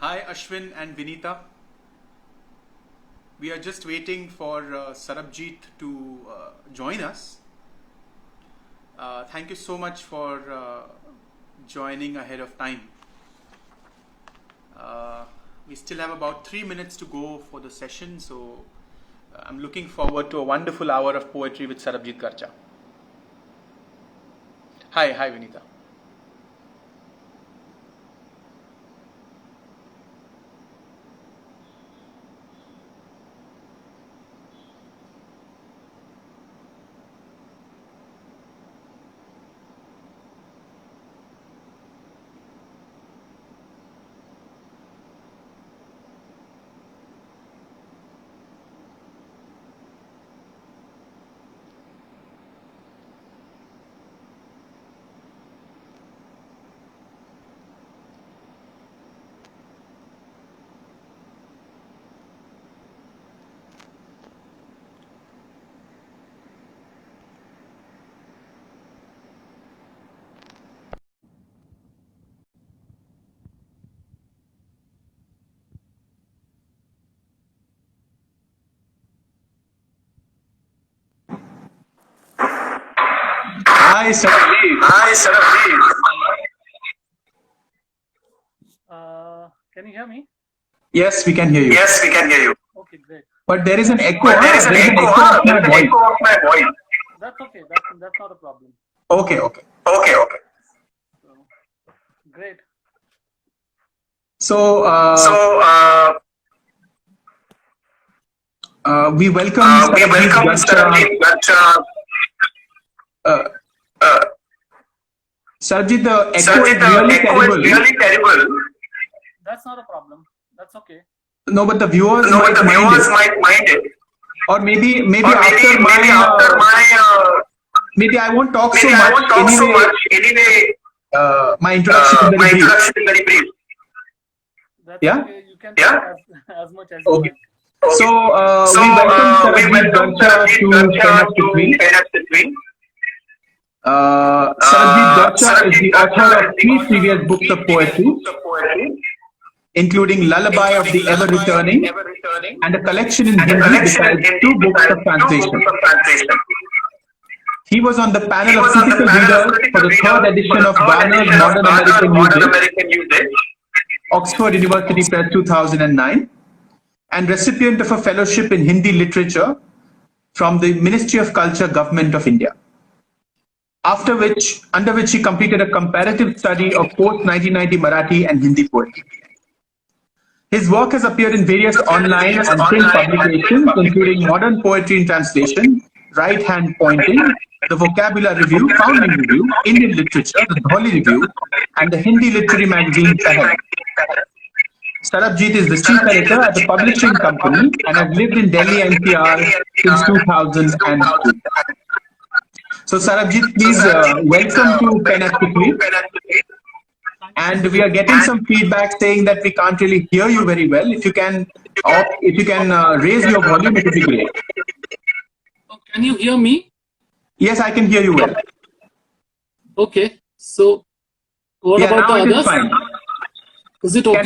Hi Ashwin and Vinita. We are just waiting for Sarabjeet to join us. Thank you so much for joining ahead of time. We still have about 3 minutes to go for the session, so I'm looking forward to a wonderful hour of poetry with Sarabjeet Garcha. Hi Vinita. Hi Sarabjeet. Can you hear me? Yes, we can hear you. Okay, great. But there is an echo. There is an echo of my voice. That's okay. That's not a problem. Okay. So, great. So, we welcome Sarabjeet Garcha. Sarabjeet, the echo is really terrible. That's not a problem. That's okay. No, but the viewers might mind it. Or maybe after my maybe I won't talk so much. Anyway, my introduction is very brief. That's Yeah? okay. You can talk as much as you Okay. like. So, we welcome Sarabjeet Garcha to PEN Prithvi. Sarabjeet Garcha is the author of 3 previous books of poetry, including Lullaby of the Ever Returning and a collection in Hindi besides 2 books of translation. He was on the panel of critical readers for the 3rd edition of Garner's Modern American Music, Oxford University Press 2009, and recipient of a fellowship in Hindi literature from the Ministry of Culture, Government of India. Under which he completed a comparative study of post-1990 Marathi and Hindi poetry. His work has appeared in various online and print publications, including Modern Poetry in Translation, Right Hand Pointing, the Vocabulary Review, Founding Review, Indian Literature, the Dholi Review, and the Hindi literary magazine Pehel. Sarabjeet is the chief editor at a publishing company and has lived in Delhi NCR since 2002. So Sarabjeet, please welcome to PEN Prithvi. And we are getting some feedback saying that we can't really hear you very well. If you can raise your volume, it would be great. Can you hear me? Yes, I can hear you well. Okay. So, what about the others? Fine. Is it okay?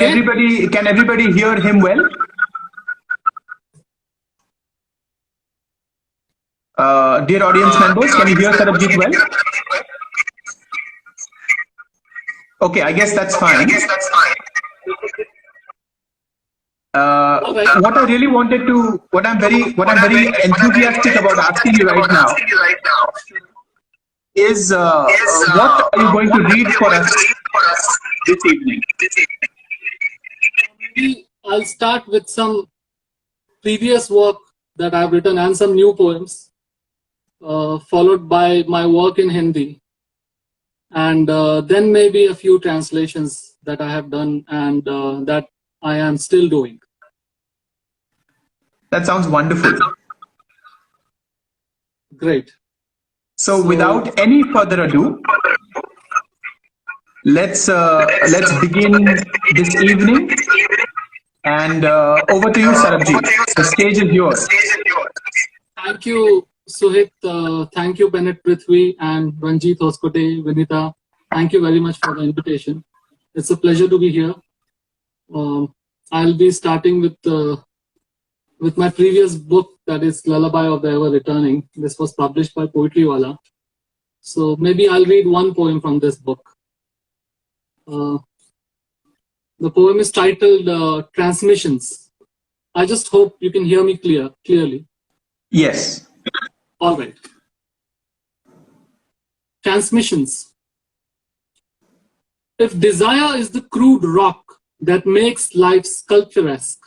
Can everybody hear him well? Dear audience members, can you hear Sarabjeet well? Okay, I guess that's fine. What I really wanted to, what I'm very enthusiastic about asking you right now is what are you going to read for us this evening? Maybe I'll start with some previous work that I've written and some new poems, followed by my work in Hindi. And then maybe a few translations that I have done and that I am still doing. That sounds wonderful. Great. So without any further ado, let's begin this evening. And over to you, Sarabjeet. The stage is yours. Thank you, Suhit. Thank you, PEN Prithvi and Ranjit Hoskote, Vinita. Thank you very much for the invitation. It's a pleasure to be here. I'll be starting with my previous book, that is Lullaby of the Ever Returning. This was published by Poetry Wala. So maybe I'll read one poem from this book. The poem is titled Transmissions. I just hope you can hear me clearly. Yes. All right. Transmissions. If desire is the crude rock that makes life sculpturesque,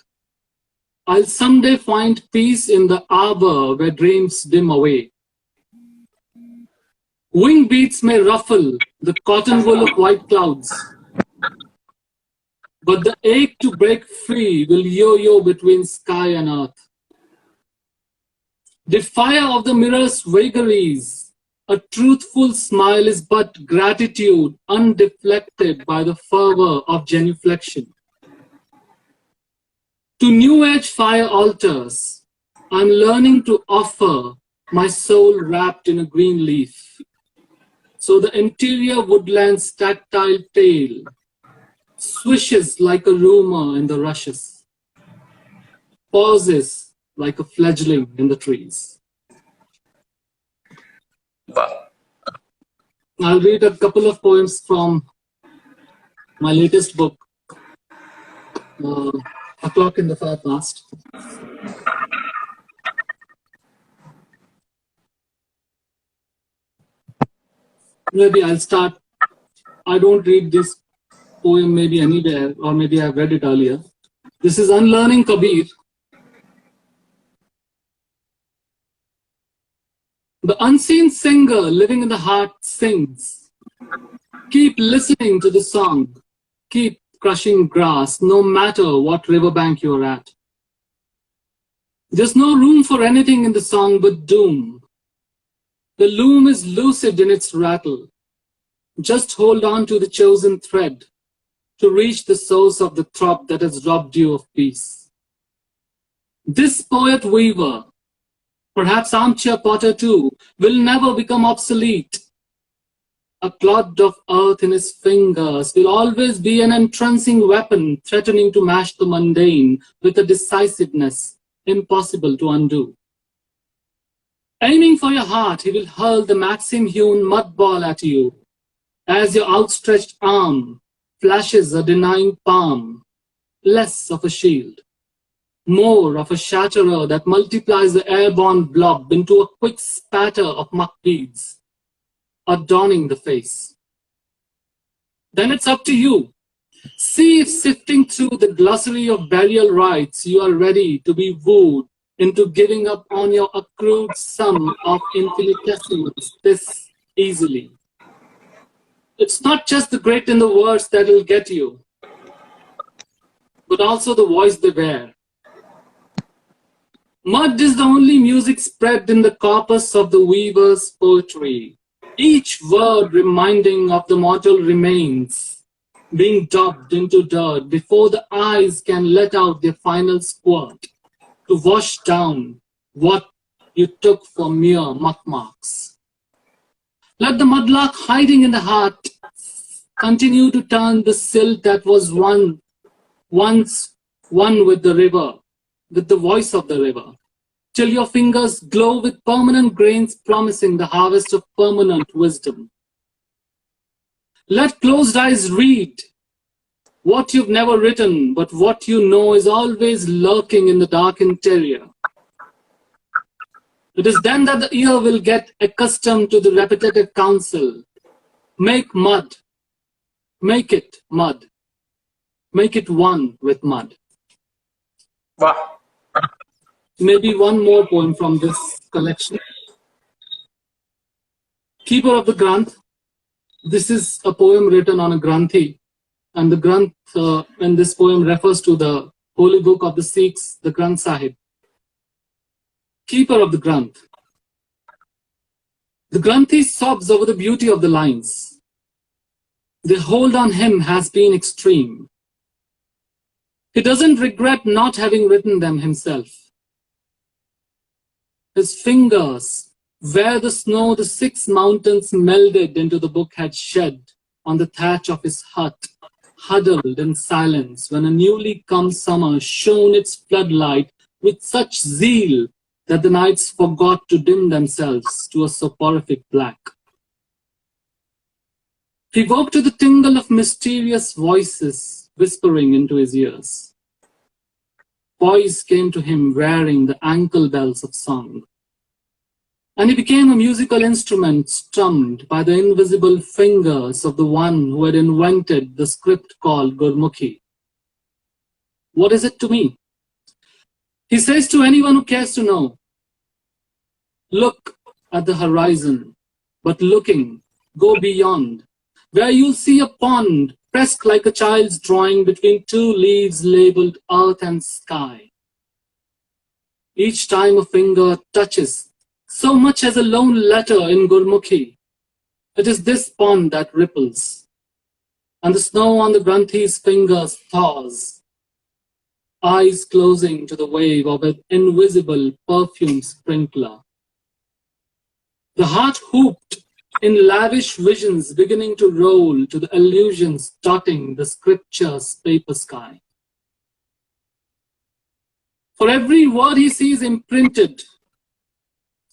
I'll someday find peace in the arbor where dreams dim away. Wing beats may ruffle the cotton wool of white clouds, but the ache to break free will yo-yo between sky and earth. The fire of the mirror's vagaries, a truthful smile is but gratitude undeflected by the fervor of genuflection. To new age fire altars, I'm learning to offer my soul wrapped in a green leaf. So the interior woodland's tactile tail swishes like a rumor in the rushes, pauses like a fledgling in the trees. Wow. I'll read a couple of poems from my latest book, A Clock in the Far Past. Maybe I'll start. I don't read this poem maybe anywhere, or maybe I've read it earlier. This is Unlearning Kabir. The unseen singer living in the heart sings. Keep listening to the song. Keep crushing grass, no matter what riverbank you're at. There's no room for anything in the song but doom. The loom is lucid in its rattle. Just hold on to the chosen thread to reach the source of the throb that has robbed you of peace. This poet weaver, perhaps armchair potter too, will never become obsolete. A clod of earth in his fingers will always be an entrancing weapon threatening to mash the mundane with a decisiveness impossible to undo. Aiming for your heart, he will hurl the maxim-hewn mud ball at you as your outstretched arm flashes a denying palm, less of a shield, more of a shatterer that multiplies the airborne blob into a quick spatter of muck beads, adorning the face. Then it's up to you. See if sifting through the glossary of burial rites, you are ready to be wooed into giving up on your accrued sum of infinitesimals this easily. It's not just the great in the words that will get you, but also the voice they bear. Mud is the only music spread in the corpus of the weaver's poetry, each word reminding of the mortal remains, being daubed into dirt before the eyes can let out their final squirt to wash down what you took for mere muck marks. Let the mudlark hiding in the heart continue to turn the silt that was once one with the river, with the voice of the river, till your fingers glow with permanent grains promising the harvest of permanent wisdom. Let closed eyes read what you've never written, but what you know is always lurking in the dark interior. It is then that the ear will get accustomed to the repetitive counsel. Make mud. Make it mud. Make it one with mud. Wow. Maybe one more poem from this collection. Keeper of the Granth. This is a poem written on a Granthi. And the Granth in this poem refers to the holy book of the Sikhs, the Granth Sahib. Keeper of the Granth. The Granthi sobs over the beauty of the lines. The hold on him has been extreme. He doesn't regret not having written them himself. His fingers, where the snow the 6 mountains melded into the book had shed on the thatch of his hut, huddled in silence when a newly come summer shone its floodlight with such zeal that the nights forgot to dim themselves to a soporific black. He woke to the tingle of mysterious voices whispering into his ears. Boys came to him wearing the ankle bells of song, and he became a musical instrument strummed by the invisible fingers of the one who had invented the script called Gurmukhi. What is it to me? He says to anyone who cares to know, look at the horizon, but looking, go beyond, where you'll see a pond pressed like a child's drawing between two leaves labeled earth and sky. Each time a finger touches so much as a lone letter in Gurmukhi, it is this pond that ripples, and the snow on the Granthi's fingers thaws, eyes closing to the wave of an invisible perfume sprinkler. The heart hooped in lavish visions beginning to roll to the allusions dotting the scripture's paper sky. For every word he sees imprinted,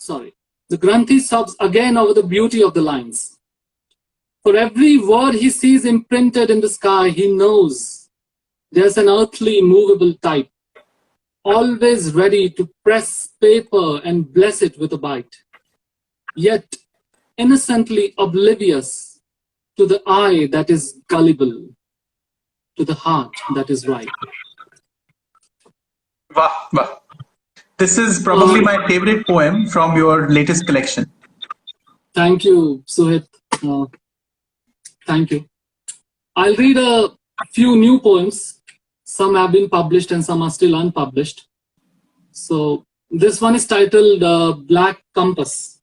the Granthi sobs again over the beauty of the lines. For every word he sees imprinted in the sky, he knows there's an earthly movable type, always ready to press paper and bless it with a bite, yet innocently oblivious to the eye that is gullible, to the heart that is right. Wow, wow. This is probably my favorite poem from your latest collection. Thank you, Suhit. Thank you. I'll read a few new poems. Some have been published and some are still unpublished. So this one is titled Black Compass.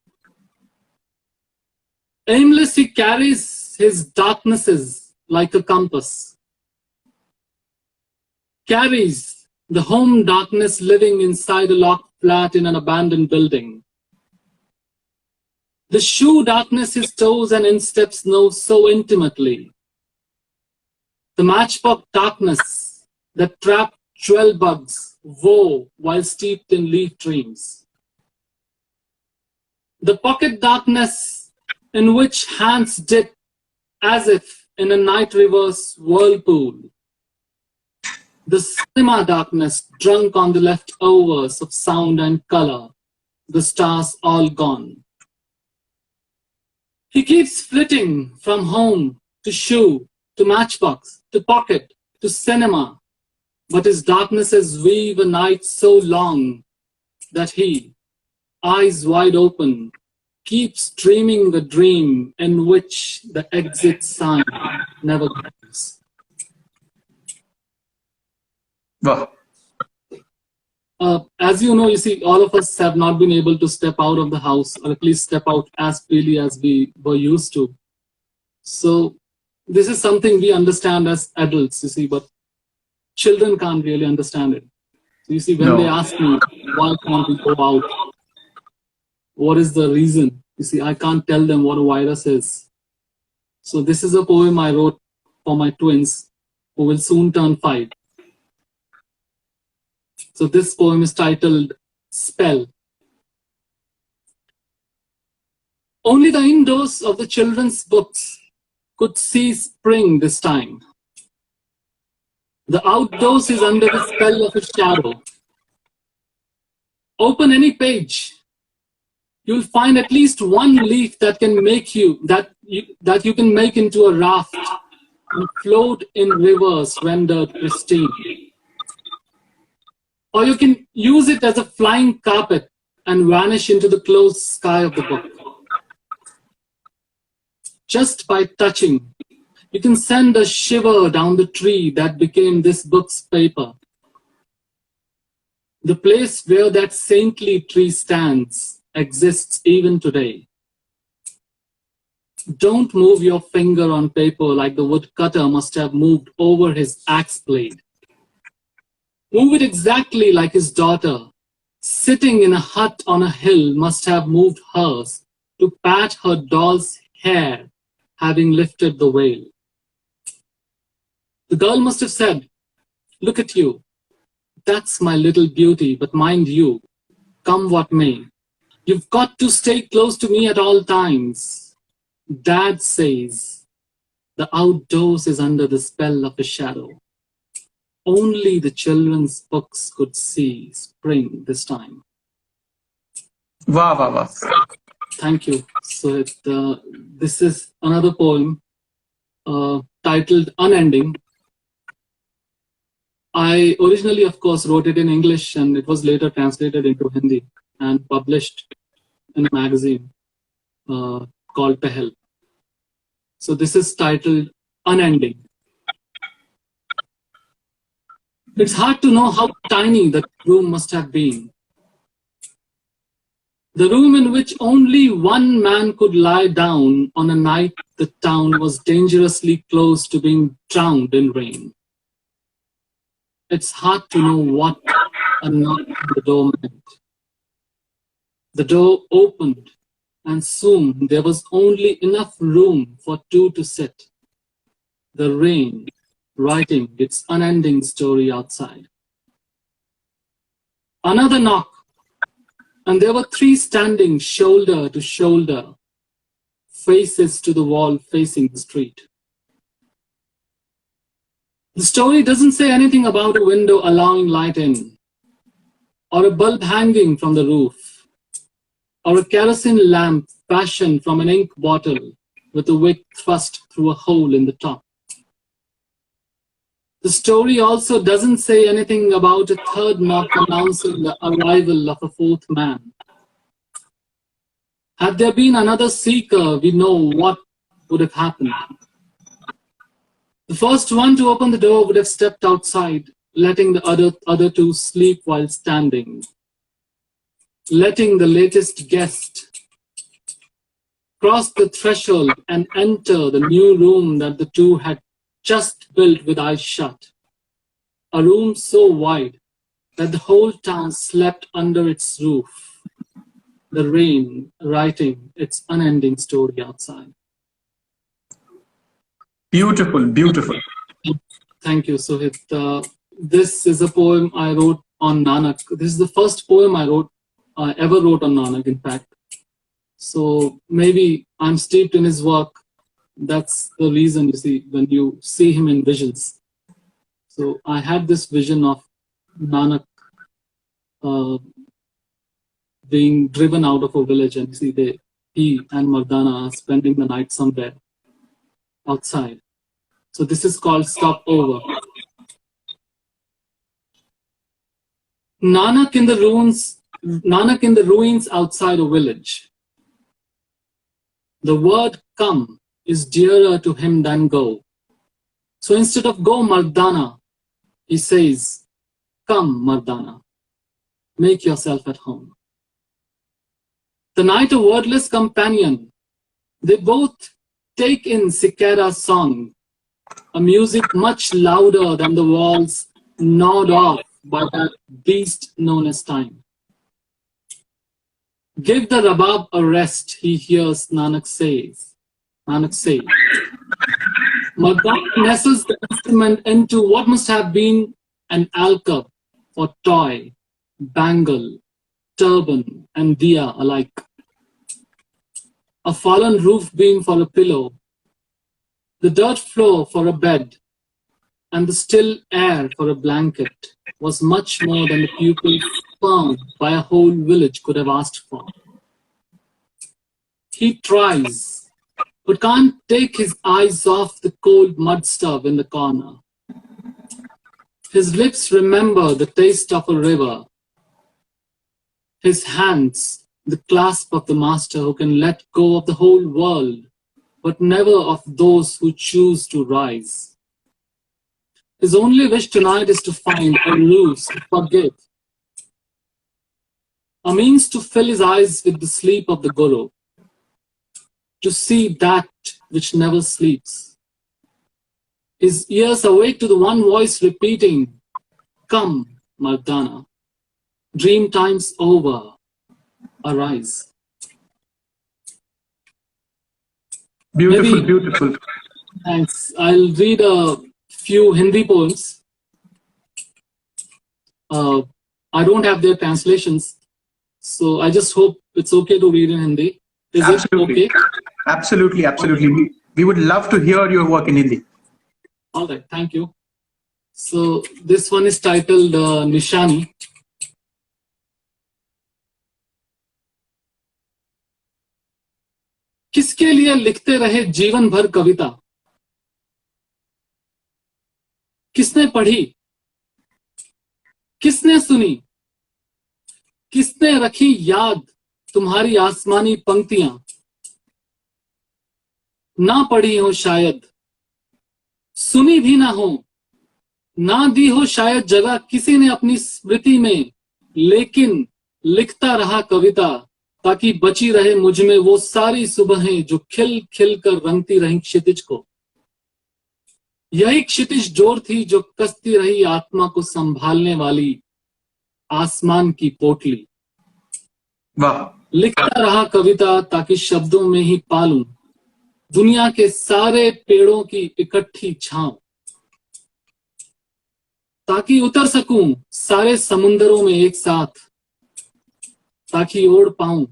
Aimless he carries his darknesses like a compass. Carries the home darkness living inside a locked flat in an abandoned building. The shoe darkness his toes and insteps know so intimately. The matchbox darkness that trapped jewel bugs woe while steeped in leaf dreams. The pocket darkness in which hands dip as if in a night river's whirlpool. The cinema darkness drunk on the leftovers of sound and color, the stars all gone. He keeps flitting from home to shoe, to matchbox, to pocket, to cinema, but his darknesses weave a night so long that he, eyes wide open, keeps dreaming the dream in which the exit sign never comes. Wow. As you know, you see, all of us have not been able to step out of the house, or at least step out as freely as we were used to. So this is something we understand as adults, you see, but children can't really understand it. So you see, when they ask me, why can't we go out? What is the reason? You see, I can't tell them what a virus is. So this is a poem I wrote for my twins, who will soon turn 5. So this poem is titled Spell. Only the indoors of the children's books could see spring this time. The outdoors is under the spell of a shadow. Open any page, you'll find at least one leaf that can make that you can make into a raft and float in rivers rendered pristine. Or you can use it as a flying carpet and vanish into the closed sky of the book. Just by touching, you can send a shiver down the tree that became this book's paper. The place where that saintly tree stands exists even today. Don't move your finger on paper like the woodcutter must have moved over his axe blade. Move it exactly like his daughter, sitting in a hut on a hill, must have moved hers to pat her doll's hair, having lifted the veil. The girl must have said, "Look at you. That's my little beauty, but mind you, come what may, you've got to stay close to me at all times. Dad says the outdoors is under the spell of a shadow. Only the children's books could see spring this time." Wow, wow, wow. Thank you. So this is another poem titled Unending. I originally, of course, wrote it in English, and it was later translated into Hindi and published in a magazine called Pehel. So this is titled Unending. It's hard to know how tiny the room must have been. The room in which only one man could lie down on a night the town was dangerously close to being drowned in rain. It's hard to know what a knock on the door meant. The door opened, and soon there was only enough room for two to sit. The rain writing its unending story outside. Another knock, and there were three standing shoulder to shoulder, faces to the wall facing the street. The story doesn't say anything about a window allowing light in, or a bulb hanging from the roof, or a kerosene lamp fashioned from an ink bottle with a wick thrust through a hole in the top. The story also doesn't say anything about a third knock announcing the arrival of a fourth man. Had there been another seeker, we know what would have happened. The first one to open the door would have stepped outside, letting the other two sleep while standing, letting the latest guest cross the threshold and enter the new room that the two had just built with eyes shut. A room so wide that the whole town slept under its roof, the rain writing its unending story outside. Beautiful, beautiful. Thank you, Sohit. This is a poem I wrote on Nanak. This is the first poem I ever wrote on Nanak, in fact. So maybe I'm steeped in his work. That's the reason, you see, when you see him in visions. So I had this vision of Nanak being driven out of a village, and you see, he and Mardana are spending the night somewhere outside. So this is called Stop Over. Nanak in the ruins outside a village. The word come is dearer to him than go. So instead of go Mardana, he says, come Mardana, make yourself at home. The night a wordless companion, they both take in Sikera's song, a music much louder than the walls gnawed off by that beast known as time. Give the rabab a rest, he hears Nanak say. Mardana nestles the instrument into what must have been an alcove for toy, bangle, turban, and diya alike. A fallen roof beam for a pillow, the dirt floor for a bed, and the still air for a blanket was much more than the pupils found by a whole village could have asked for. He tries, but can't take his eyes off the cold mud stove in the corner. His lips remember the taste of a river. His hands, the clasp of the master who can let go of the whole world, but never of those who choose to rise. His only wish tonight is to find a ruse to forgive, a means to fill his eyes with the sleep of the Guru, to see that which never sleeps. His ears awake to the one voice repeating, come, Mardana, dream time's over, arise. Beautiful, Maybe, beautiful. thanks. I'll read a few Hindi poems. I don't have their translations, so I just hope it's okay to read in Hindi. Is Absolutely. it okay? Absolutely, absolutely. We would love to hear your work in Hindi. All right, thank you. So this one is titled Nishani. किसके लिए लिखते रहे जीवन भर कविता? किसने पढ़ी? किसने सुनी? किसने रखी याद तुम्हारी आसमानी पंक्तियां? ना पढ़ी हो शायद, सुनी भी ना हो, ना दी हो शायद जगह किसी ने अपनी स्मृति में, लेकिन लिखता रहा कविता ताकि बची रहे मुझ में वो सारी सुबहें जो खिल खिल कर रंगती रही क्षितिज को। यही क्षितिज जोर थी जो कसती रही आत्मा को संभालने वाली आसमान की पोटली। वाह। लिखता रहा कविता ताकि शब्दों में ही पालूं दुनिया के सारे पेड़ों की इकट्ठी छांव, ताकि उतर सकूं सारे समुंदरों में एक साथ, ताकि ओढ़ पाऊं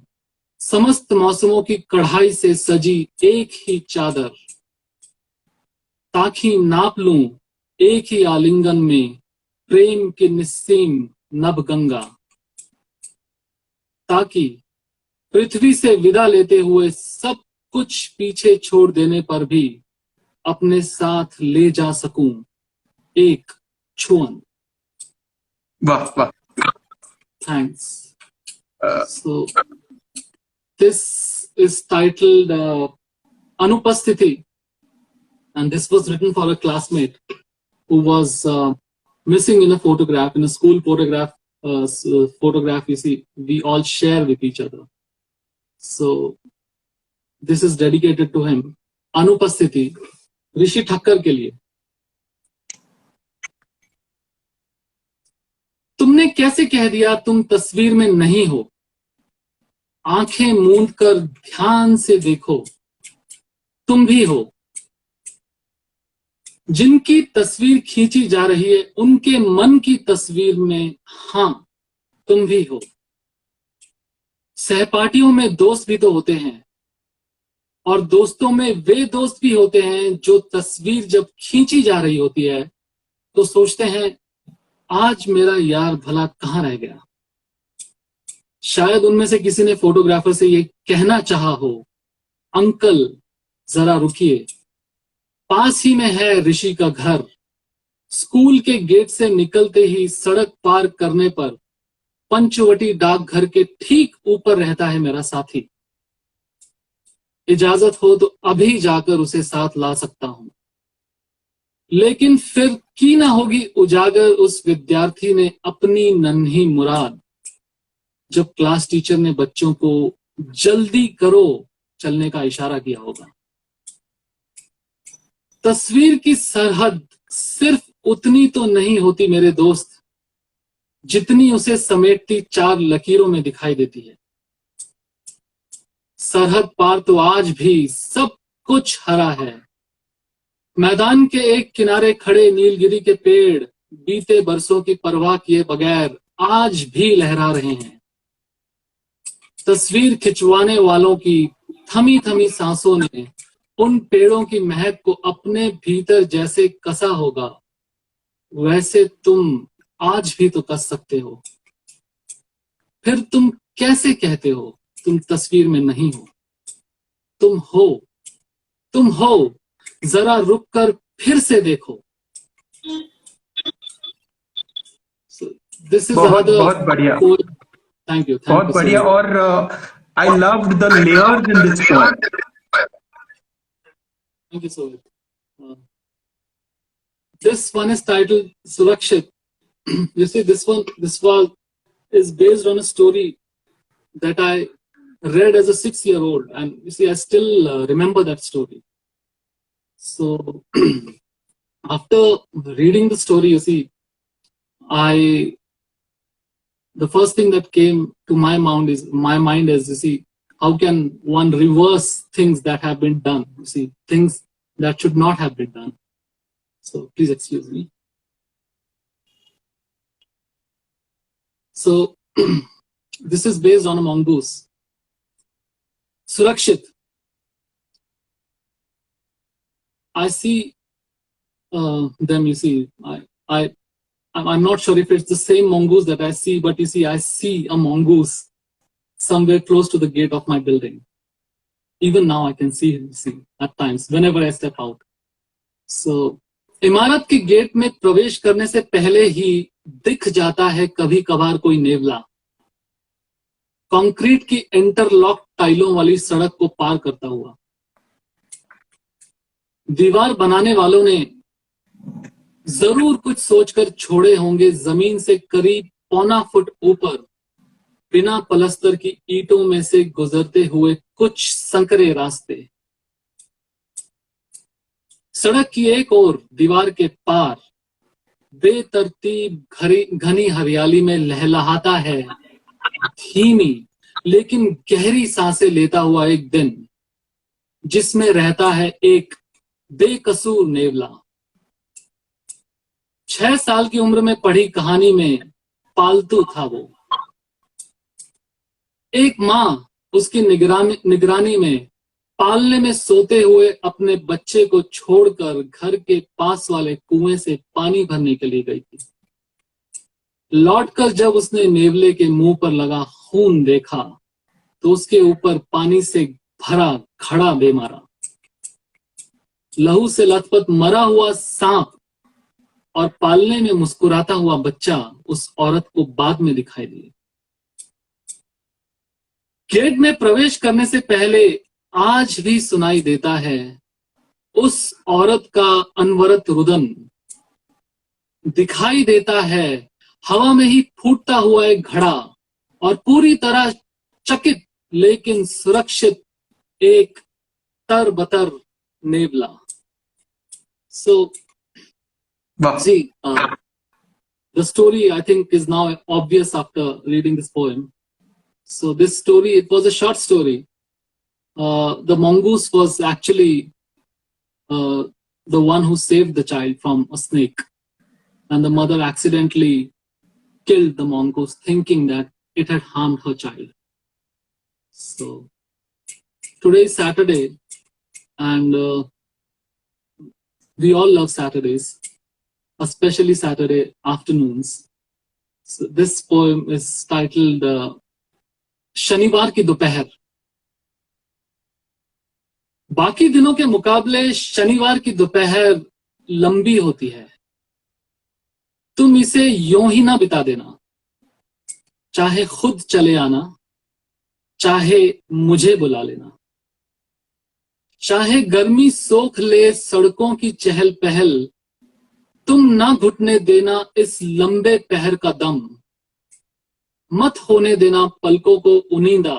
समस्त मौसमों की कढ़ाई से सजी एक ही चादर, ताकि नाप लूं एक ही आलिंगन में प्रेम की निस्सीम नभ गंगा, ताकि पृथ्वी से विदा लेते हुए सब कुछ पीछे छोड़ देने पर भी अपने साथ ले जा सकूं एक छुअन। वाह वाह। Thanks. So this is titled Anupasthiti, and this was written for a classmate who was missing in a photograph, in a school photograph. Photograph, you see, we all share with each other. So this is dedicated to him. Anupasthiti, ऋषि ठक्कर के लिए। तुमने कैसे कह दिया तुम तस्वीर में नहीं हो? आंखें मूंद कर ध्यान से देखो, तुम भी हो। जिनकी तस्वीर खींची जा रही है उनके मन की तस्वीर में, हां, तुम भी हो। सहपाठियों में दोस्त भी तो होते हैं, और दोस्तों में वे दोस्त भी होते हैं जो तस्वीर जब खींची जा रही होती है तो सोचते हैं आज मेरा यार भला कहां रह गया। शायद उनमें से किसी ने फोटोग्राफर से ये कहना चाहा हो, अंकल जरा रुकिए, पास ही में है ऋषि का घर। स्कूल के गेट से निकलते ही सड़क पार करने पर पंचवटी डाकघर के ठीक ऊपर रहता है मेरा साथी। इजाजत हो तो अभी जाकर उसे साथ ला सकता हूं। लेकिन फिर की ना होगी उजागर उस विद्यार्थी ने अपनी नन्ही मुराद, जब क्लास टीचर ने बच्चों को जल्दी करो चलने का इशारा किया होगा। तस्वीर की सरहद सिर्फ उतनी तो नहीं होती मेरे दोस्त, जितनी उसे समेटती चार लकीरों में दिखाई देती है। सरहद पार तो आज भी सब कुछ हरा है। मैदान के एक किनारे खड़े नीलगिरी के पेड़ बीते बरसों की परवाह किए बगैर आज भी लहरा रहे हैं। तस्वीर खिंचवाने वालों की थमी थमी सांसों ने उन पेड़ों की महक को अपने भीतर जैसे कसा होगा, वैसे तुम आज भी तो कस सकते हो। फिर तुम कैसे कहते हो तुम तस्वीर में नहीं हो? तुम हो, तुम हो, जरा रुक कर फिर से देखो। दिस इज बहुत बढ़िया, थैंक यू, बहुत बढ़िया। और I loved the layers in this poem. Thank you so much. This one is titled Surakshit. You see, this one is based on a story that I read as a 6-year-old, and you see, I still remember that story. So, after reading the story, you see, the first thing that came to my mind is, you see, how can one reverse things that have been done? You see, things that should not have been done. So please excuse me. So this is based on a mongoose. Surakshit. I see them. You see, I'm not sure if it's the same mongoose that I see, but you see, I see a mongoose somewhere close to the gate of my building. Even now, I can see him. See, at times, whenever I step out. So, इमारत के gate में प्रवेश करने से पहले ही दिख जाता है कभी कभार कोई नेवला, कंक्रीट की इंटरलॉक टाइलों वाली सड़क को पार करता हुआ। दीवार बनाने वालों ने जरूर कुछ सोचकर छोड़े होंगे जमीन से करीब 1.25 फुट ऊपर बिना पलस्तर की ईंटों में से गुजरते हुए कुछ संकरे रास्ते। सड़क की एक ओर दीवार के पार बेतरतीब घनी हरियाली में लहलहाता है धीमी लेकिन गहरी सांसें लेता हुआ एक दिन, जिसमें रहता है एक बेकसूर नेवला। 6 साल की उम्र में पढ़ी कहानी में पालतू था वो। एक माँ उसकी निगरानी में पालने में सोते हुए अपने बच्चे को छोड़कर घर के पास वाले कुएं से पानी भरने के लिए गई थी। लौटकर जब उसने नेवले के मुंह पर लगा खून देखा तो उसके ऊपर पानी से भरा घड़ा दे मारा। लहू से लथपथ मरा हुआ सांप और पालने में मुस्कुराता हुआ बच्चा उस औरत को बाद में दिखाई दिए। गेट में प्रवेश करने से पहले आज भी सुनाई देता है उस औरत का अनवरत रुदन। दिखाई देता है हवा में ही फूटता हुआ एक घड़ा और पूरी तरह चकित लेकिन सुरक्षित एक तरबतर नेवला। So, see, the story I think is now obvious after reading this poem. So this story, it was a short story. The mongoose was actually the one who saved the child from a snake, and the mother accidentally killed the mongoose thinking that it had harmed her child. So today is Saturday, and we all love Saturdays, especially Saturday afternoons. So this poem is titled शनिवार की दोपहर। बाकी दिनों के मुकाबले शनिवार की दोपहर लंबी होती है। तुम इसे यूं ही ना बिता देना, चाहे खुद चले आना, चाहे मुझे बुला लेना। चाहे गर्मी सोख ले सड़कों की चहल पहल, तुम ना घुटने देना इस लंबे पहर का दम। मत होने देना पलकों को उनींदा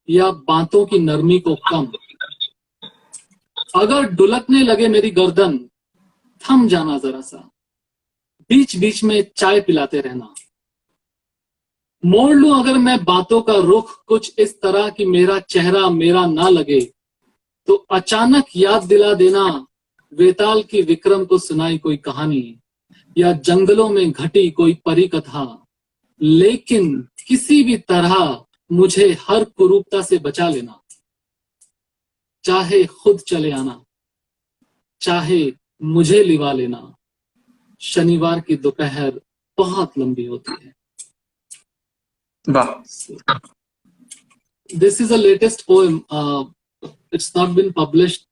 या बातों की नरमी को कम। अगर डुलकने लगे मेरी गर्दन, थम जाना जरा सा, बीच बीच में चाय पिलाते रहना। मोड़ लूं अगर मैं बातों का रुख कुछ इस तरह कि मेरा चेहरा मेरा ना लगे, तो अचानक याद दिला देना वेताल की विक्रम को सुनाई कोई कहानी या जंगलों में घटी कोई परी कथा। लेकिन किसी भी तरह मुझे हर कुरूपता से बचा लेना, चाहे खुद चले आना, चाहे मुझे लिवा लेना। शनिवार की दोपहर बहुत लंबी होती है। वाह। This is the latest poem. It's not been published.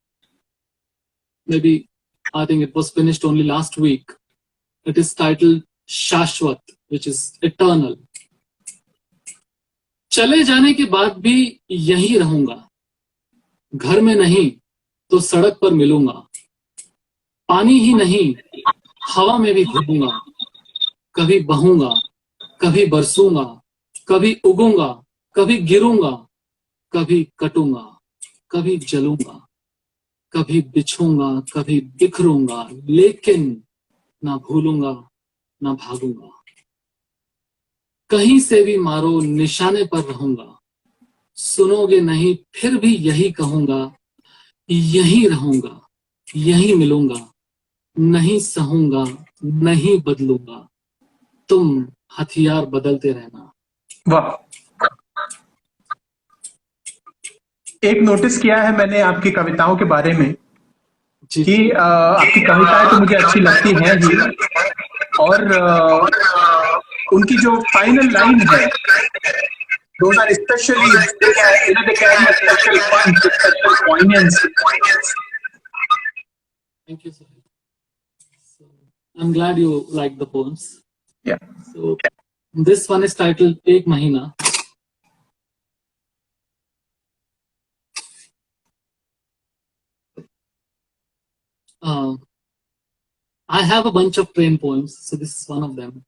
Maybe I think it was finished only last week. It is titled शाश्वत, which is eternal. चले जाने के बाद भी यहीं रहूंगा, घर में नहीं तो सड़क पर मिलूंगा। पानी ही नहीं हवा में भी घूमूंगा, कभी बहूंगा, कभी बरसूंगा, कभी उगूंगा, कभी गिरूंगा, कभी कटूंगा, कभी जलूंगा, कभी बिछूंगा, कभी बिखरूंगा, लेकिन ना भूलूंगा ना भागूंगा। कहीं से भी मारो निशाने पर रहूंगा, सुनोगे नहीं फिर भी यही कहूंगा, यहीं रहूंगा, यहीं मिलूंगा, नहीं सहूंगा, नहीं बदलूंगा, तुम हथियार बदलते रहना। वाह। एक नोटिस किया है मैंने आपकी कविताओं के बारे में जी कि आपकी कविताएं तो मुझे अच्छी लगती हैं ही, और उनकी जो फाइनल लाइन है, those are especially, they carry a special punch, a special poignancy. Thank you sir. I'm glad you like the poems. Yeah. So this one is titled एक महीना। I have a bunch of train poems, so this is one of them.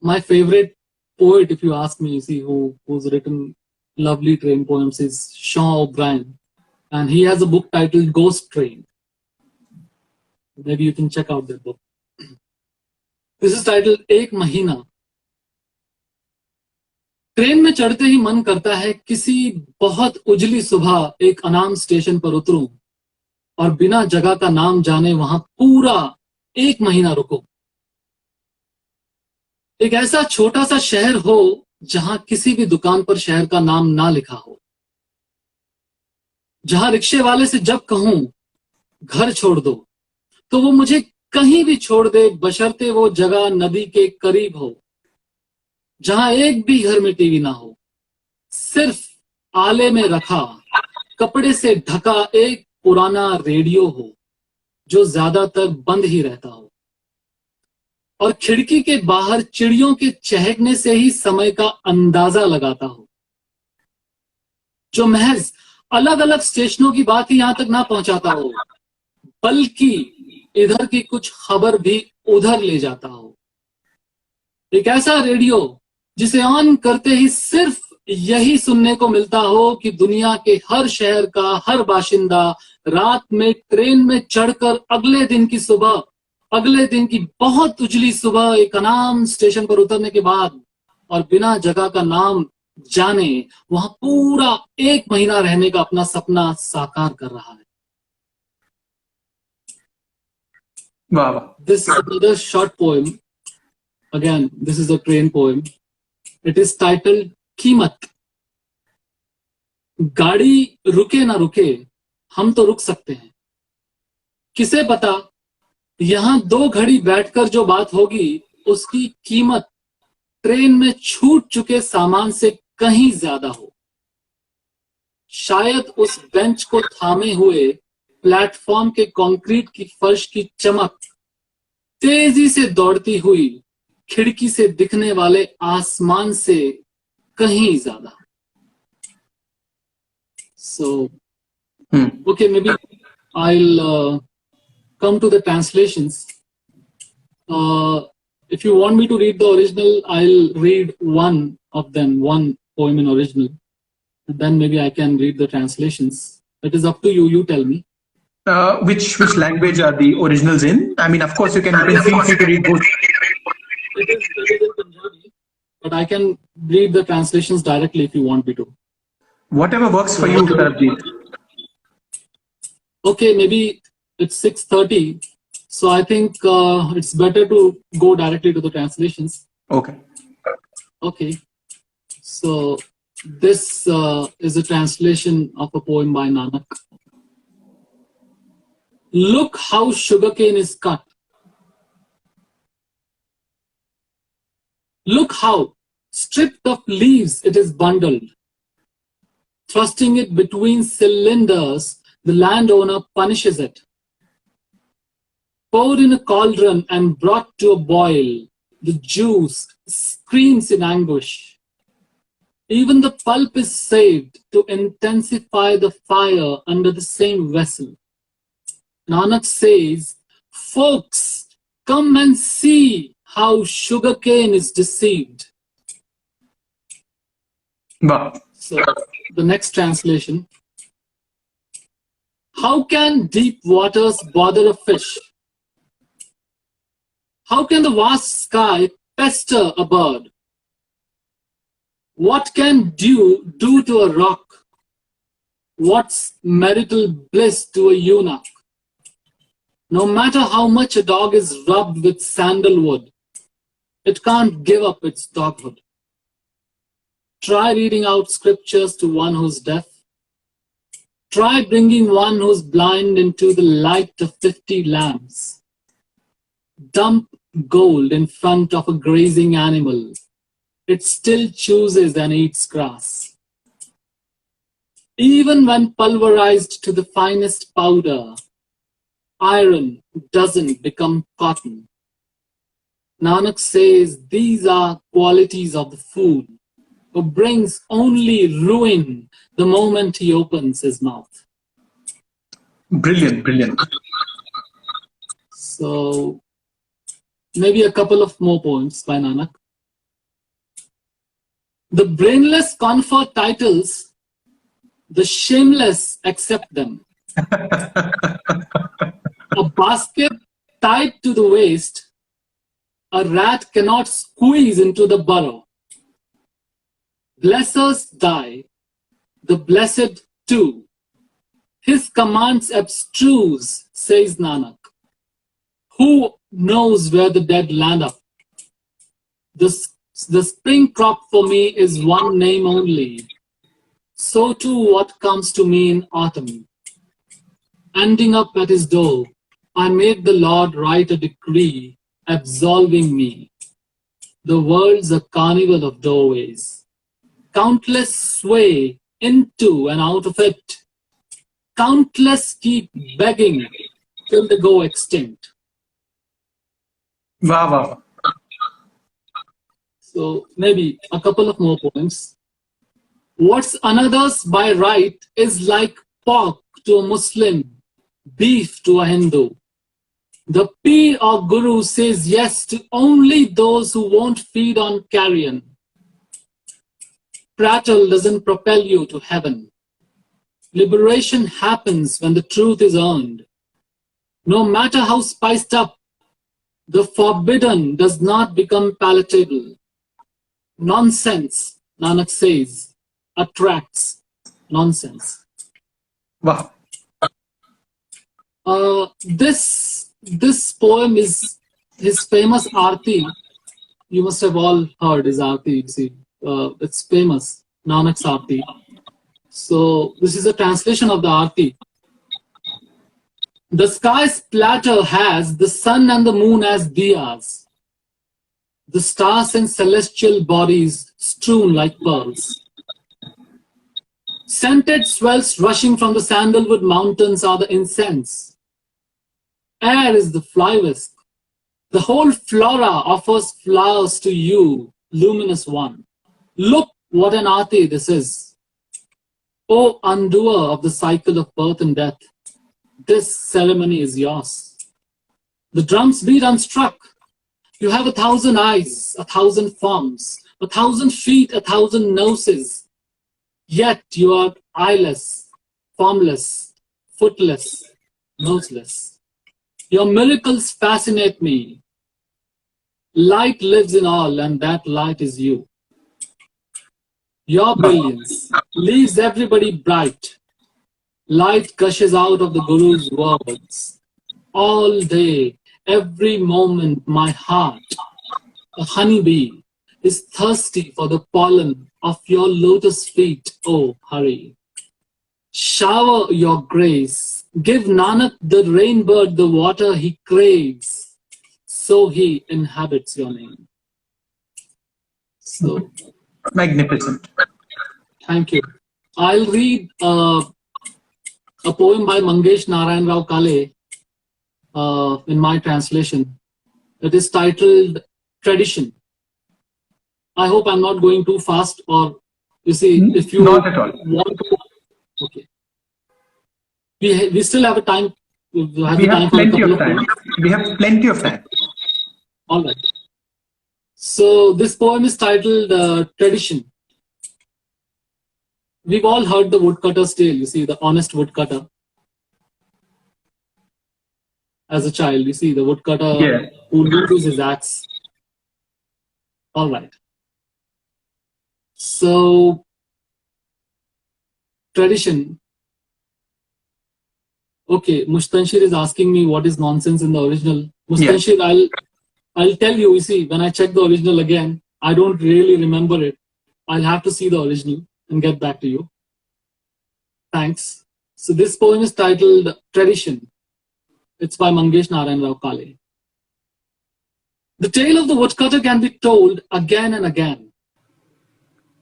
My favorite poet, if you ask me, who's written lovely train poems, is Sean O'Brien, and he has a book titled Ghost Train. Maybe you can check out that book. This is titled एक महीना। Train में चढ़ते ही मन करता है किसी बहुत उजली सुबह एक अनाम स्टेशन पर उतरूं और बिना जगह का नाम जाने वहां पूरा एक महीना रुको। एक ऐसा छोटा सा शहर हो जहां किसी भी दुकान पर शहर का नाम ना लिखा हो, जहां रिक्शे वाले से जब कहूं घर छोड़ दो तो वो मुझे कहीं भी छोड़ दे, बशर्ते वो जगह नदी के करीब हो, जहां एक भी घर में टीवी ना हो, सिर्फ आले में रखा कपड़े से ढका एक पुराना रेडियो हो जो ज्यादातर बंद ही रहता हो, और खिड़की के बाहर चिड़ियों के चहकने से ही समय का अंदाजा लगाता हो, जो महज अलग अलग स्टेशनों की बात ही यहां तक ना पहुंचाता हो, बल्कि इधर की कुछ खबर भी उधर ले जाता हो। एक ऐसा रेडियो जिसे ऑन करते ही सिर्फ यही सुनने को मिलता हो कि दुनिया के हर शहर का हर बाशिंदा रात में ट्रेन में चढ़कर अगले दिन की सुबह, अगले दिन की बहुत उजली सुबह एक अनाम स्टेशन पर उतरने के बाद और बिना जगह का नाम जाने वहां पूरा एक महीना रहने का अपना सपना साकार कर रहा है। वाह वाह। This is another short poem. Again, this is a train poem. It is titled कीमत। गाड़ी रुके ना रुके, हम तो रुक सकते हैं। किसे पता यहां 2 घड़ी बैठकर जो बात होगी उसकी कीमत ट्रेन में छूट चुके सामान से कहीं ज्यादा हो। शायद उस बेंच को थामे हुए प्लेटफॉर्म के कंक्रीट की फर्श की चमक तेजी से दौड़ती हुई खिड़की से दिखने वाले आसमान से कहीं ज्यादा। So, okay, maybe I'll come to the translations. If you want me to read the original, I'll read one of them, one poem in original. And then maybe I can read the translations. It is up to you. You tell me. Which language are the originals in? I mean, of course, you can feel free to read both. It is in Punjabi, but I can read the translations directly if you want me to. Whatever works for you, Sarabjeet. Okay, maybe it's 6:30, so I think it's better to go directly to the translations. Okay. Okay, so this is a translation of a poem by Nanak. Look how sugarcane is cut. Look how, stripped of leaves, it is bundled. Thrusting it between cylinders, the landowner punishes it. Poured in a cauldron and brought to a boil, the juice screams in anguish. Even the pulp is saved to intensify the fire under the same vessel. Nanak says, folks, come and see how sugarcane is deceived. Wow. So, the next translation. How can deep waters bother a fish? How can the vast sky pester a bird? What can dew do to a rock? What's marital bliss to a eunuch? No matter how much a dog is rubbed with sandalwood, it can't give up its doghood. Try reading out scriptures to one who's deaf. Try bringing one who's blind into the light of 50 lamps. Dump gold in front of a grazing animal. It still chooses and eats grass. Even when pulverized to the finest powder, iron doesn't become cotton. Nanak says these are qualities of the fool who brings only ruin the moment he opens his mouth. Brilliant, brilliant. So, maybe a couple of more poems by Nanak. The brainless confer titles, the shameless accept them. A basket tied to the waist, a rat cannot squeeze into the burrow. Blessers die, the blessed too. His commands abstruse, says Nanak. Who knows where the dead land up? The spring crop for me is one name only. So too what comes to me in autumn. Ending up at his door, I made the Lord write a decree absolving me. The world's a carnival of doorways. Countless sway into and out of it. Countless keep begging till they go extinct. Wow, wow. So maybe a couple of more poems. What's another's by right is like pork to a Muslim, beef to a Hindu. The P or Guru says yes to only those who won't feed on carrion. Prattle doesn't propel you to heaven. Liberation happens when the truth is earned. No matter how spiced up, the forbidden does not become palatable. Nonsense, Nanak says, attracts nonsense. Wow. This poem is his famous Aarti. You must have all heard his Aarti. You see, it's famous, Nanak's Aarti. So this is a translation of the Aarti. The sky's platter has the sun and the moon as diyas, the stars and celestial bodies strewn like pearls. Scented swells rushing from the sandalwood mountains are the incense. Air is the fly whisk. The whole flora offers flowers to you, luminous one. Look what an Aarti this is. O undoer of the cycle of birth and death, this ceremony is yours. The drums beat unstruck. You have 1,000 eyes, 1,000 forms, 1,000 feet, 1,000 noses. Yet you are eyeless, formless, footless, noseless. Your miracles fascinate me. Light lives in all, and that light is you. Your brilliance leaves everybody bright. Light gushes out of the Guru's words. All day, every moment, my heart, a honeybee, is thirsty for the pollen of your lotus feet, O Hari. Shower your grace. Give Nanak the rainbird the water he craves. So he inhabits your name. So, Magnificent. thank you. I'll read a poem by Mangesh Narayan Rao Kale in my translation. It is titled Tradition. I hope I'm not going too fast, or you see, if you Not at all. want to, okay. We still have a time. We have, We have plenty of time. We have plenty of time. All right. So this poem is titled Tradition. We've all heard the woodcutter's tale. You see, the honest woodcutter. As a child, you see the woodcutter who loses his axe. All right. So, tradition. Okay, Mustanshir is asking me what is nonsense in the original. Yeah. Mustanshir, I'll tell you. You see, when I check the original again, I don't really remember it. I'll have to see the original and get back to you. Thanks. So this poem is titled Tradition. It's by Mangesh Narayan Rao Kale. The tale of the woodcutter can be told again and again.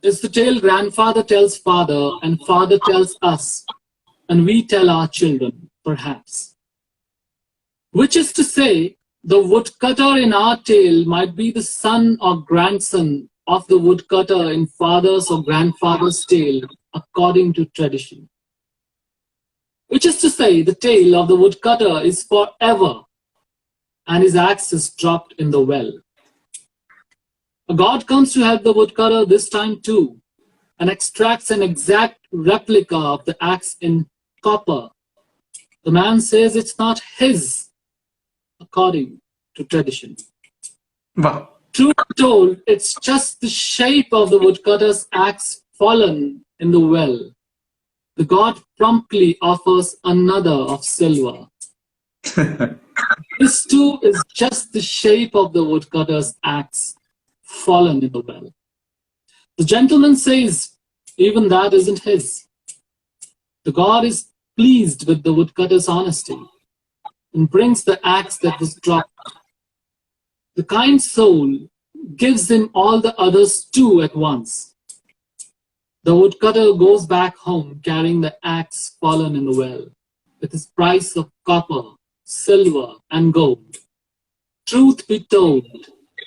It's the tale grandfather tells father and father tells us, and we tell our children, perhaps. Which is to say, the woodcutter in our tale might be the son or grandson of the woodcutter in father's or grandfather's tale, according to tradition. Which is to say, the tale of the woodcutter is forever, and his axe is dropped in the well. A god comes to help the woodcutter this time too, and extracts an exact replica of the axe in copper. The man says it's not his, according to tradition. Wow. Truth told, it's just the shape of the woodcutter's axe fallen in the well. The god promptly offers another of silver. This too is just the shape of the woodcutter's axe fallen in the well. The gentleman says, even that isn't his. The god is pleased with the woodcutter's honesty and brings the axe that was dropped. The kind soul gives him all the others too at once. The woodcutter goes back home carrying the axe fallen in the well, with his price of copper, silver, and gold. Truth be told,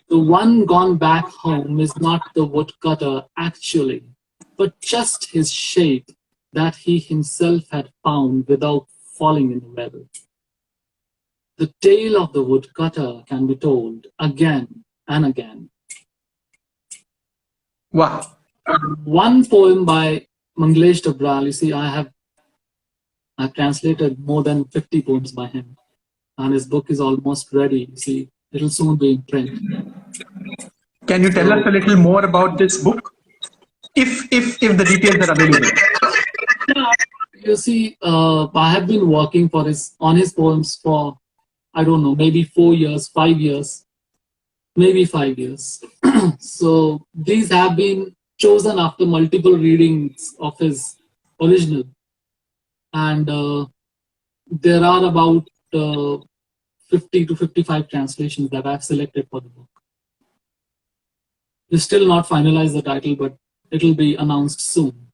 the one gone back home is not the woodcutter actually, but just his shape that he himself had found without falling in the well. The tale of the woodcutter can be told again and again. Wow. One poem by Manglesh Dabral. You see, I've translated more than 50 poems by him, and his book is almost ready. You see, it'll soon be in print. Can you tell us a little more about this book, if the details are available? You see, I have been working on his poems for, I don't know, maybe 4 years, 5 years, maybe 5 years. So these have been chosen after multiple readings of his original, and there are about 50 to 55 translations that I've selected for the book. We still not finalized the title, but it'll be announced soon.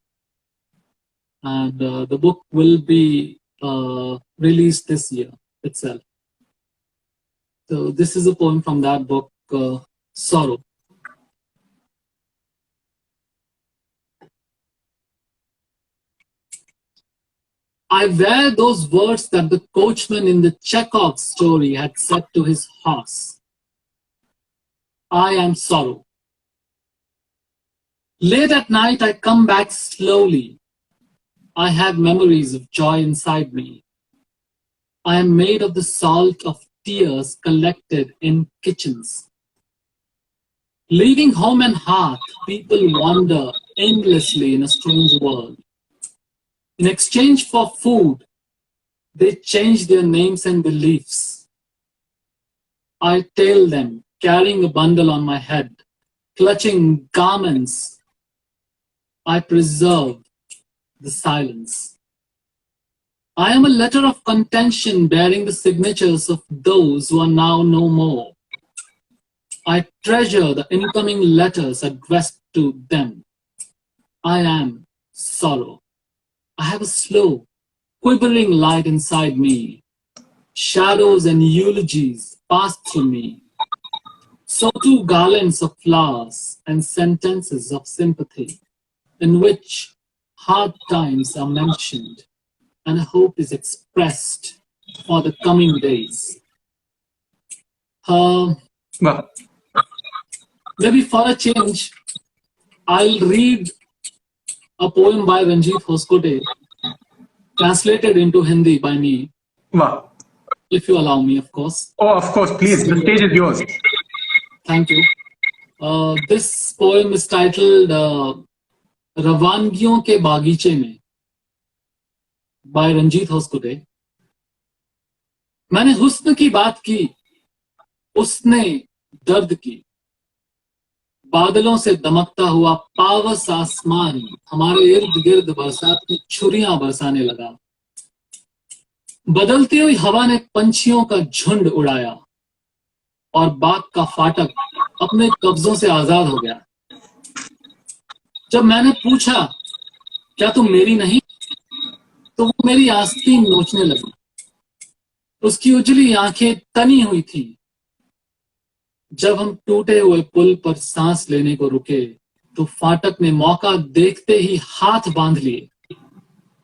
And the book will be released this year itself. So this is a poem from that book, Sorrow. I wear those words that the coachman in the Chekhov story had said to his horse. I am sorrow. Late at night, I come back slowly. I have memories of joy inside me. I am made of the salt of tears collected in kitchens. Leaving home and hearth, people wander endlessly in a strange world. In exchange for food, they change their names and beliefs. I tail them, carrying a bundle on my head, clutching garments. I preserve the silence. I am a letter of contention bearing the signatures of those who are now no more. I treasure the incoming letters addressed to them. I am sorrow. I have a slow, quivering light inside me. Shadows and eulogies pass through me. So too garlands of flowers and sentences of sympathy, in which hard times are mentioned and hope is expressed for the coming days. Wow. Maybe for a change, I'll read a poem by Ranjit Hoskote, translated into Hindi by me. Wow. If you allow me, of course. Oh, of course, please. The stage is yours. Thank you. This poem is titled Ravangiyon ke Bagiche Mein by Ranjit Hoskote. मैंने हुस्न की बात की, उसने दर्द की। बादलों से दमकता हुआ पावस आसमान हमारे इर्द गिर्द बरसात की छुरियां बरसाने लगा। बदलती हुई हवा ने पंछियों का झुंड उड़ाया और बाग का फाटक अपने कब्जों से आजाद हो गया। जब मैंने पूछा, क्या तुम मेरी नहीं, तो वो मेरी आस्तीन नोचने लगी। उसकी उजली आंखें तनी हुई थी। जब हम टूटे हुए पुल पर सांस लेने को रुके, तो फाटक ने मौका देखते ही हाथ बांध लिए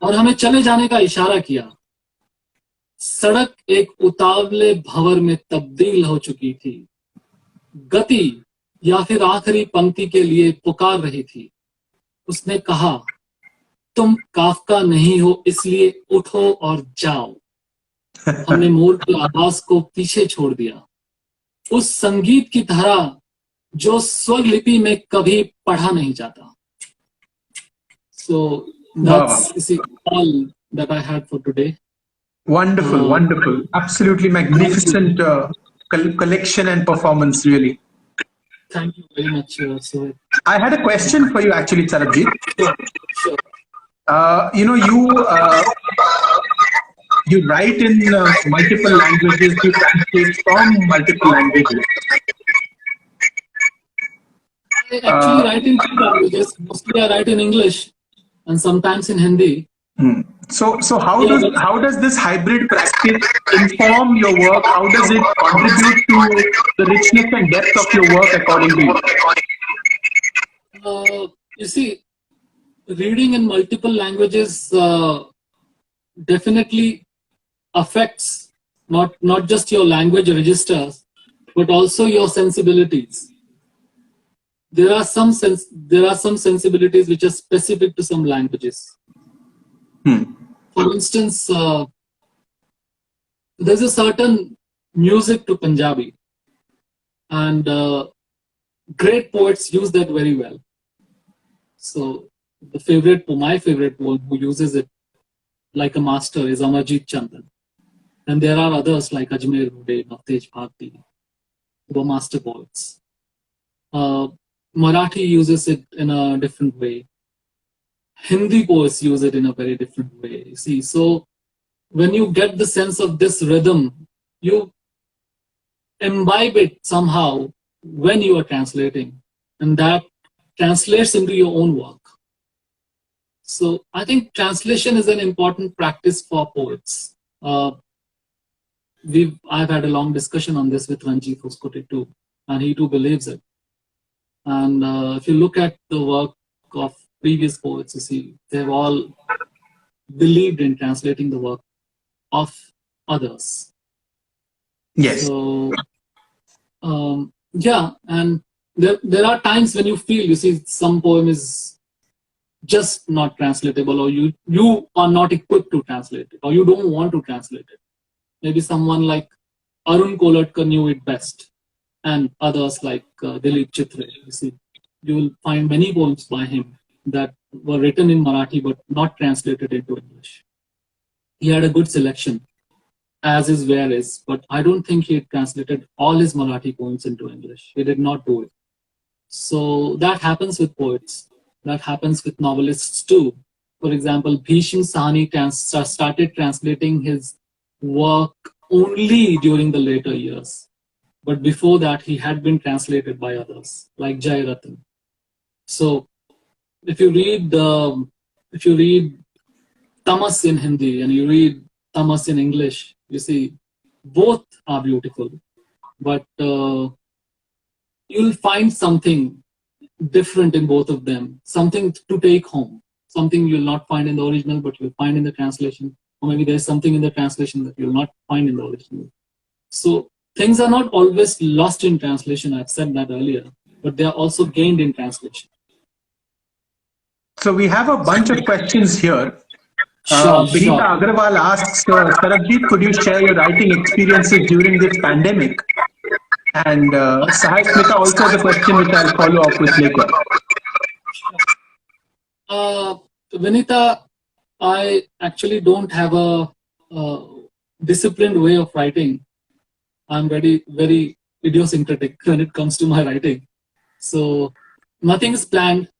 और हमें चले जाने का इशारा किया। सड़क एक उतावले भंवर में तब्दील हो चुकी थी। गति या फिर आखिरी पंक्ति के लिए पुकार रही थी। उसने कहा, तुम काफका नहीं हो, इसलिए उठो और जाओ। हमने मोर की आवाज को पीछे छोड़ दिया, उस संगीत की तरह जो स्वर लिपि में कभी पढ़ा नहीं जाता। So Wow. that's all that I had for today. Wonderful, wonderful. Absolutely magnificent collection and performance, really. Thank you very much, Sohaib. I had a question for you, actually, Sarabjeet. Sure. You write in multiple languages, you translate from multiple languages. I actually write in two languages. Mostly I write in English and sometimes in Hindi. So how does this hybrid practice inform your work? How does it contribute to the richness and depth of your work, according to you? You see, reading in multiple languages definitely affects not just your language registers, but also your sensibilities. There are some sensibilities which are specific to some languages. For instance, there's a certain music to Punjabi, and great poets use that very well. So my favorite poet who uses it like a master is Amarjeet Chandan. And there are others like Ajmer Rude, Bhaktej Bharti, who are master poets. Marathi uses it in a different way. Hindi poets use it in a very different way. You see, so when you get the sense of this rhythm, you imbibe it somehow when you are translating, and that translates into your own work. So I think translation is an important practice for poets. I've had a long discussion on this with Ranjit Hoskote too, and he too believes it. And if you look at the work of previous poets, you see, they've all believed in translating the work of others. Yes. So, yeah, and there are times when you feel, you see, some poem is just not translatable, or you are not equipped to translate it, or you don't want to translate it. Maybe someone like Arun Kolatkar knew it best, and others like Dilip Chitre. You see, you will find many poems by him that were written in Marathi but not translated into English. He had a good selection, as is where is, but I don't think he had translated all his Marathi poems into English. He did not do it. So that happens with poets. That happens with novelists too. For example, Bhisham Sahni started translating his work only during the later years. But before that, he had been translated by others, like Jai Ratan. So if you read Tamas in Hindi and you read Tamas in English, you see, both are beautiful. But you'll find something different in both of them, something to take home, something you'll not find in the original, but you'll find in the translation. Or maybe there's something in the translation that you'll not find in the original. So things are not always lost in translation. I've said that earlier, but they are also gained in translation. So we have a bunch of questions here. Sure. Vinita Agarwal asks, Sarabjeet, could you share your writing experiences during this pandemic? And Sahai Smita also has a question which I'll follow up with later. Vinita, I actually don't have a disciplined way of writing. I'm very idiosyncratic when it comes to my writing. So nothing is planned.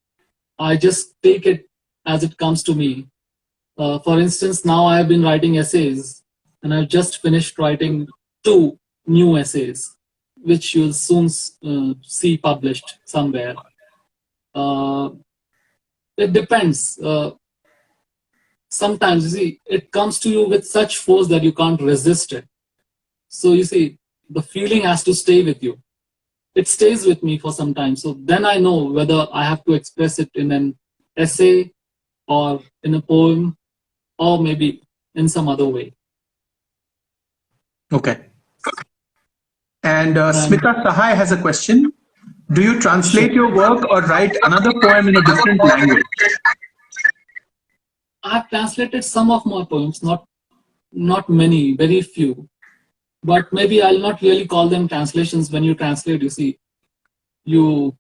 I just take it as it comes to me. For instance, now I have been writing essays, and I've just finished writing 2 new essays, which you'll soon see published somewhere. It depends. Sometimes, you see, it comes to you with such force that you can't resist it. So, you see, the feeling has to stay with you. It stays with me for some time. So then I know whether I have to express it in an essay or in a poem or maybe in some other way. Okay. And Smita Sahai has a question. Do you translate your work or write another poem in a different language? I've translated some of my poems, not many, very few. But maybe I'll not really call them translations. When you translate, you see, you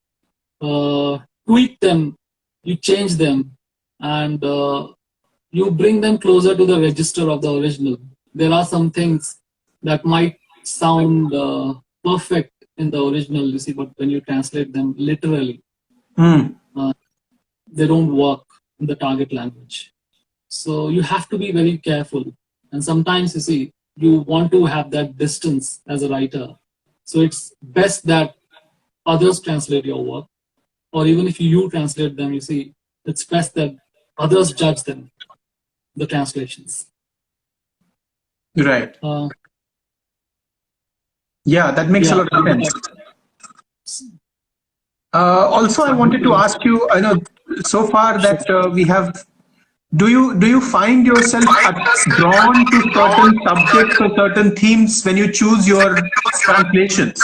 tweak them, you change them, and you bring them closer to the register of the original. There are some things that might sound perfect in the original, you see, but when you translate them literally, they don't work in the target language. So you have to be very careful. And sometimes, you see, you want to have that distance as a writer. So it's best that others translate your work, or even if you translate them, you see, it's best that others judge them, the translations. Right. Yeah, that makes a lot of sense. Also, I wanted to ask you, I know so far that we have, do you find yourself drawn to certain subjects or certain themes when you choose your translations?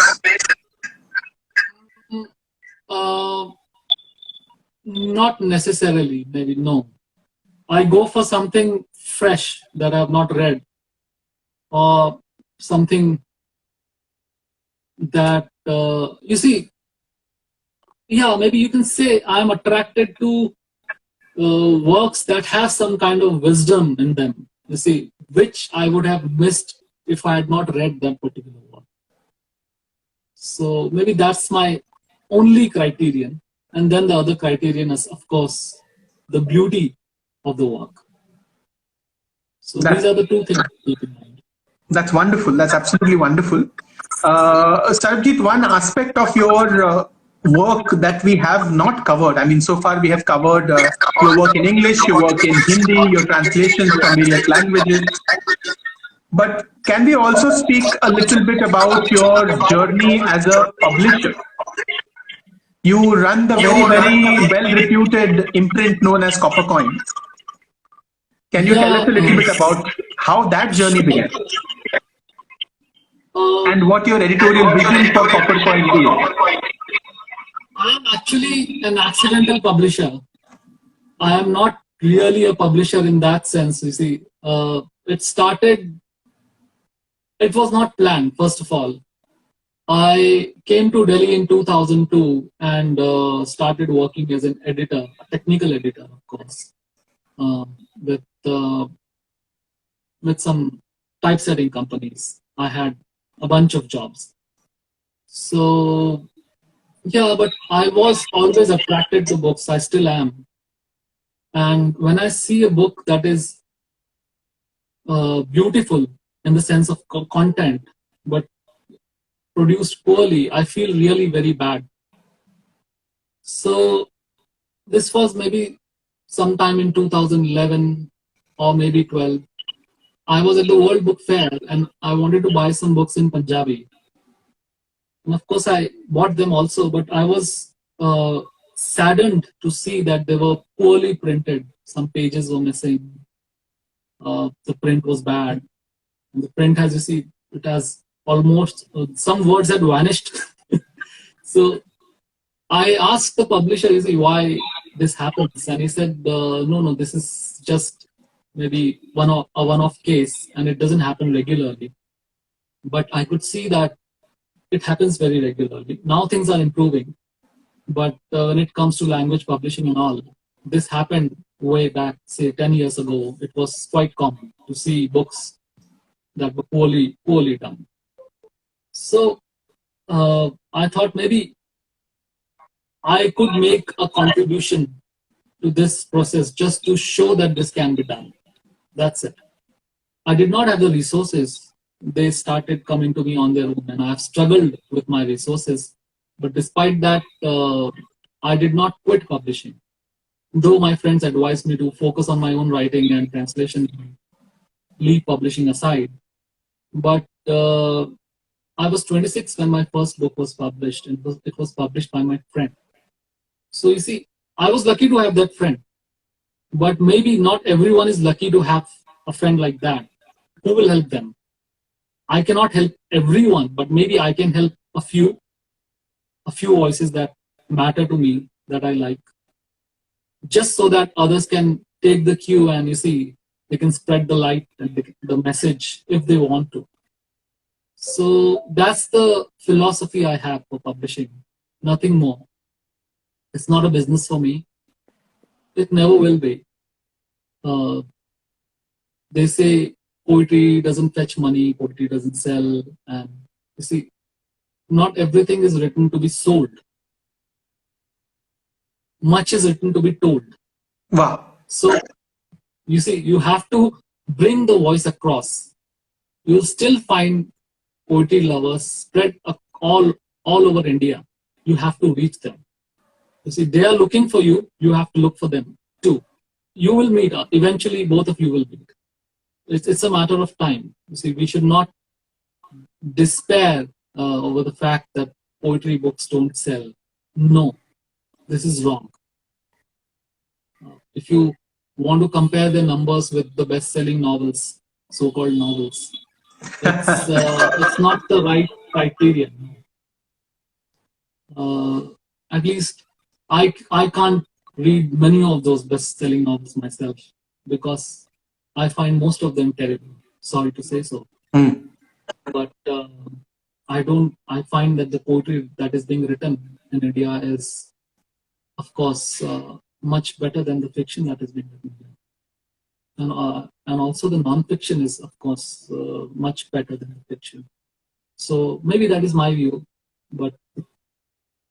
Not necessarily, maybe, no. I go for something fresh that I have not read, or something that, you see, yeah, maybe you can say I'm attracted to works that have some kind of wisdom in them, you see, which I would have missed if I had not read that particular work. So maybe that's my only criterion. And then the other criterion is, of course, the beauty of the work. So these are the 2 things to keep in mind. That's wonderful. That's absolutely wonderful. Sarabjeet, one aspect of your work that we have not covered, I mean, so far we have covered your work in English, your work in Hindi, your translations from various languages. But can we also speak a little bit about your journey as a publisher? You run the very well-reputed imprint known as Coppercoin. Can you tell us a little bit about how that journey began? And what your editorial vision for Coppercoin is? I am actually an accidental publisher. I am not really a publisher in that sense, you see. It was not planned, first of all. I came to Delhi in 2002 and started working as an editor, a technical editor, of course, with some typesetting companies. I had a bunch of jobs. So, yeah, but I was always attracted to books. I still am. And when I see a book that is beautiful in the sense of content, but produced poorly, I feel really very bad. So this was maybe sometime in 2011 or maybe 12. I was at the World Book Fair and I wanted to buy some books in Punjabi. And of course I bought them also, but I was saddened to see that they were poorly printed. Some pages were missing. The print was bad. And the print has, you see, it has almost, some words had vanished. So I asked the publisher, you see, why this happens. And he said, no, this is just maybe a one-off case and it doesn't happen regularly. But I could see that it happens very regularly. Now things are improving. But when it comes to language publishing and all, this happened way back, say 10 years ago. It was quite common to see books that were poorly done. So I thought maybe I could make a contribution to this process just to show that this can be done. That's it. I did not have the resources. They started coming to me on their own, and I've struggled with my resources. But despite that, I did not quit publishing. Though my friends advised me to focus on my own writing and translation, leave publishing aside. But I was 26 when my first book was published, and it was published by my friend. So you see, I was lucky to have that friend. But maybe not everyone is lucky to have a friend like that. Who will help them? I cannot help everyone, but maybe I can help a few voices that matter to me, that I like, just so that others can take the cue and, you see, they can spread the light and the message if they want to. So that's the philosophy I have for publishing, nothing more. It's not a business for me. It never will be. They say poetry doesn't fetch money, poetry doesn't sell, and you see, not everything is written to be sold. Much is written to be told. Wow. So, you see, you have to bring the voice across. You'll still find poetry lovers spread all over India. You have to reach them. You see, they are looking for you. You have to look for them too. You will meet. Eventually, both of you will meet. It's a matter of time. You see, we should not despair over the fact that poetry books don't sell. No, this is wrong. If you want to compare the numbers with the best-selling novels, so-called novels, it's not the right criterion. At least I can't read many of those best-selling novels myself because I find most of them terrible. Sorry to say so. But I find that the poetry that is being written in India is, of course, much better than the fiction that is being written here. And also the non-fiction is, of course, much better than the fiction. So maybe that is my view, but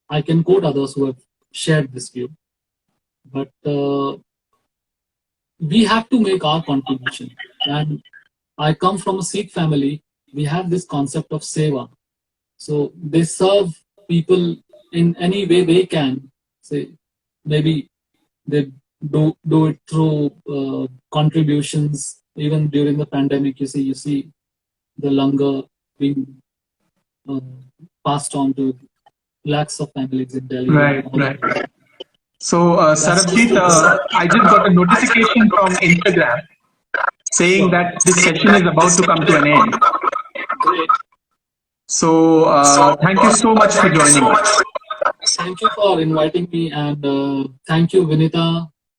I can quote others who have shared this view. But we have to make our contribution. And I come from a Sikh family. We have this concept of seva. So they serve people in any way they can. Say, maybe they do it through contributions. Even during the pandemic, you see the langar being passed on to lakhs of families in Delhi. Right. So, Sarabjeet, I just got a notification from Instagram saying that this session is about to come to an end. Great. So, thank you so much for joining us. Thank you for inviting me, and thank you, Vinita,